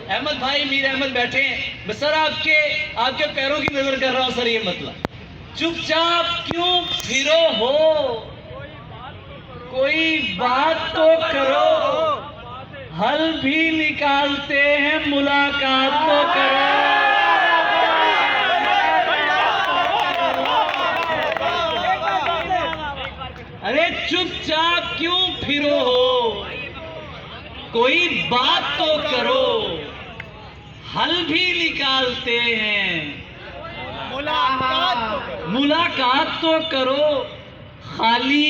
अहमद भाई, मीर अहमद बैठे हैं। मैं सर आपके पैरों की नजर कर रहा हूं सर। ये मतलब चुपचाप क्यों फिरो हो, कोई बात तो करो, हल भी निकालते हैं, मुलाकात तो करो। अरे चुपचाप क्यों फिरो हो, कोई बात तो करो, हल भी निकालते हैं, मुलाकात तो करो। खाली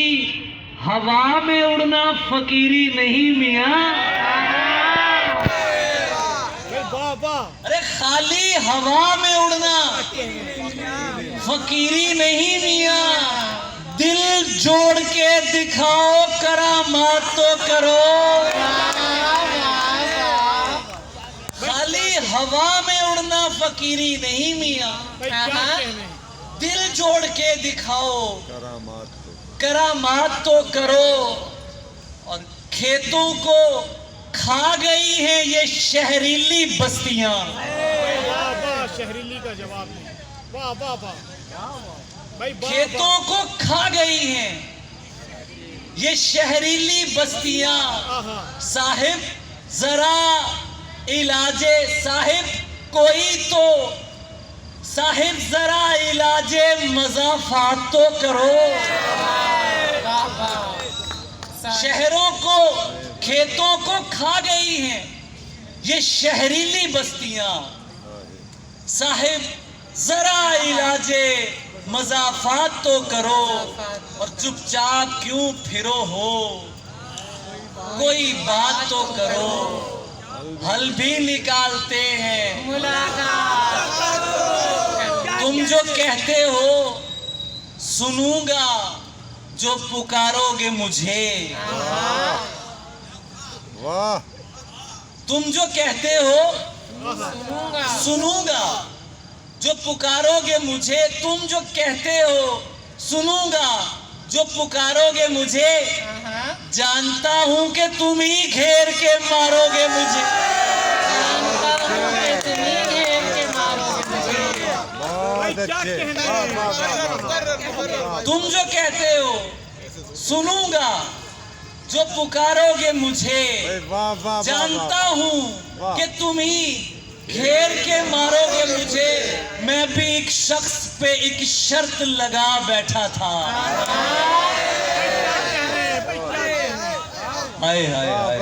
हवा में उड़ना फकीरी नहीं मियां। अरे खाली हवा में उड़ना फकीरी नहीं मियां, दिल जोड़ के दिखाओ, करामात तो करो। खाली हवा में उड़ना फकीरी नहीं मियां, दिल जोड़ के दिखाओ, करामात तो करो। और खेतों को खा गई हैं ये शहरीली बस्तियां। शहरीली का जवाब नहीं। वाह वाह वाह। खेतों को खा गई हैं ये शहरीली बस्तियां। साहिब जरा इलाजे, साहिब कोई तो, साहिब जरा इलाजे मज़ाफ़ात तो करो। शहरों को, खेतों को खा गई हैं ये शहरीली बस्तियां। साहिब जरा इलाजे मज़ाफ़ात तो करो, और चुपचाप क्यों फिरो हो, कोई बात तो करो, हल भी निकालते हैं, मुलाकात। तुम जो कहते हो सुनूंगा, जो पुकारोगे मुझे। वाह। तुम जो कहते हो सुनूंगा, जो पुकारोगे मुझे। तुम जो कहते हो सुनूंगा, जो पुकारोगे मुझे। जानता हूं कि तुम ही घेर के मारोगे मुझे। जानता हूं कि तुम ही घेर के मारोगे मुझे। तुम जो कहते हो सुनूंगा, जो पुकारोगे मुझे। जानता हूं कि तुम ही घेर के मारोगे मुझे। मैं भी एक शख्स पे एक शर्त लगा बैठा था। हाय हाय हाय,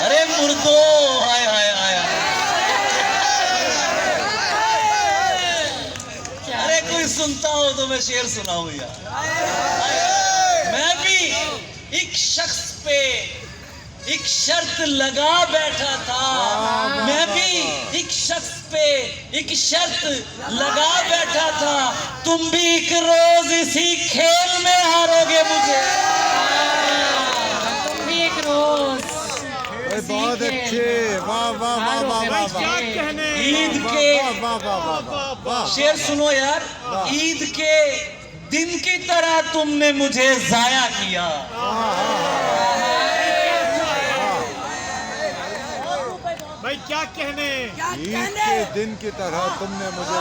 अरे मुर्दो, हाय हाय हाय। अरे कोई सुनता हो तो मैं शेर सुनाऊं यार। मैं भी एक शख्स पे एक शर्त लगा बैठा था। मैं भी एक शख्स पे एक शर्त लगा बैठा था। तुम भी एक रोज इसी खेल में हारोगे मुझे। तुम भी एक रोज। बहुत अच्छे, वाह वाह वाह वाह वाह। ईद के शेर सुनो यार। ईद के दिन की तरह तुमने मुझे जाया किया। भाई क्या कहने, ईद के दिन की तरह तुमने मुझे